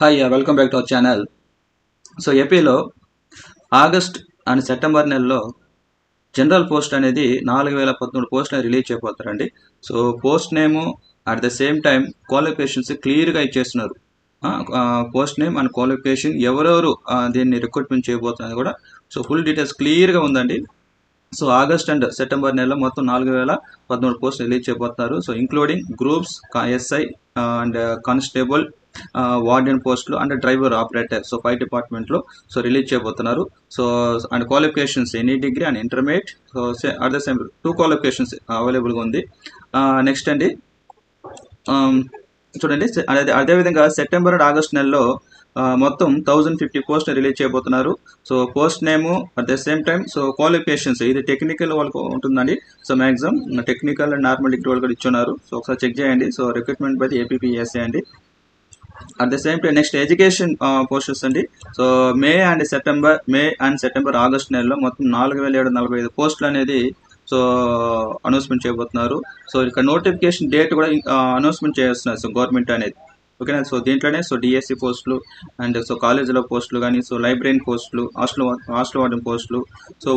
Hi welcome back to our channel. So ఏపీలో August and September నెలలో general post అనేది 4013 పోస్టులు రిలీజ్ చేయబోతారండి. So post name at the same time qualifications క్లియర్గా ఇచ్చేస్తున్నారు. పోస్ట్ నేమ్ అండ్ క్వాలిఫికేషన్ ఎవరెవరు దీన్ని రిక్రూట్మెంట్ చేయబోతున్నది కూడా సో ఫుల్ డీటెయిల్స్ క్లియర్గా ఉందండి. సో ఆగస్ట్ అండ్ సెప్టెంబర్ నెలలో మొత్తం 4013 పోస్టులు రిలీజ్ చేయబోతున్నారు. So including groups, SI and constable, warden పోస్టులు అండ్ డ్రైవర్ ఆపరేటర్. సో 5 డిపార్ట్మెంట్లో సో రిలీజ్ చేయబోతున్నారు. So and qualifications any degree and intermediate. So at the same 2 qualifications అవైలబుల్గా ఉంది. నెక్స్ట్ అండి చూడండి, అదేవిధంగా సెప్టెంబర్ అండ్ ఆగస్ట్ నెలలో మొత్తం 1050 పోస్టులు రిలీజ్ చేయబోతున్నారు. So post name at the same time so qualifications ఇది టెక్నికల్ వాళ్ళకు ఉంటుందండి. So maximum technical and normal degree వాళ్ళు కూడా ఇచ్చున్నారు. సో ఒకసారి చెక్ చేయండి. సో రిక్రూట్మెంట్ బై ఏపీపీఎస్సీ అండి. At the same time next education posters అండి. So May and September August నెలలో మొత్తం 4745 పోస్టులు అనేది సో అనౌన్స్మెంట్ చేయబోతున్నారు. సో ఇక్కడ నోటిఫికేషన్ డేట్ కూడా అనౌన్స్మెంట్ చేస్తున్నారు సో గవర్నమెంట్ అనేది. ఓకేనా. సో దీంట్లోనే సో డిఎస్సి పోస్టులు అండ్ సో కాలేజీలో పోస్టులు కానీ సో లైబ్రరీ పోస్టులు, హాస్టల్ వార్డెన్ పోస్టులు, సో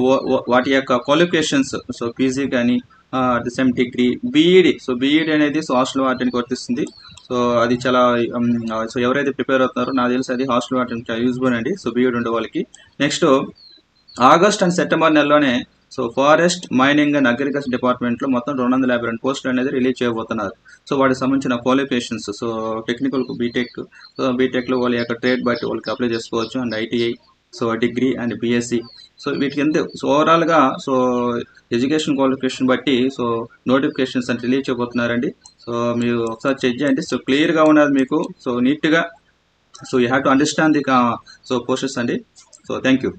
వాటి యొక్క క్వాలిఫికేషన్స్ సో పీజీ కానీ at the same degree, BEd. So BEd అనేది సో హాస్టల్ వార్డెన్కి వర్తిస్తుంది. సో అది చాలా సో ఎవరైతే ప్రిపేర్ అవుతున్నారో నాకు తెలిసి అది హాస్టల్ వార్డెన్ చాలా యూజ్ఫుల్ అండి. సో బీఈడి ఉండే వాళ్ళకి. నెక్స్ట్ ఆగస్ట్ అండ్ సెప్టెంబర్ నెలలోనే so forest, mining and agriculture డిపార్ట్మెంట్లో మొత్తం 252 పోస్టులు అనేది రిలీజ్ చేయబోతున్నారు. సో వాటికి సంబంధించిన qualifications so technical BTech, so బీటెక్లో వాళ్ళ యొక్క ట్రేడ్ బట్టి వాళ్ళకి అప్లై చేసుకోవచ్చు. And ITI, so degree and BSc. So వీటికి ఎంత సో ఓవరాల్గా సో ఎడ్యుకేషన్ క్వాలిఫికేషన్ బట్టి సో నోటిఫికేషన్స్ అని రిలీజ్ చేయబోతున్నారండి. సో మీరు ఒకసారి చెక్ చేయండి. సో క్లియర్గా ఉన్నది మీకు. సో నీట్గా so you have to understand the so posters అండి. So thank you.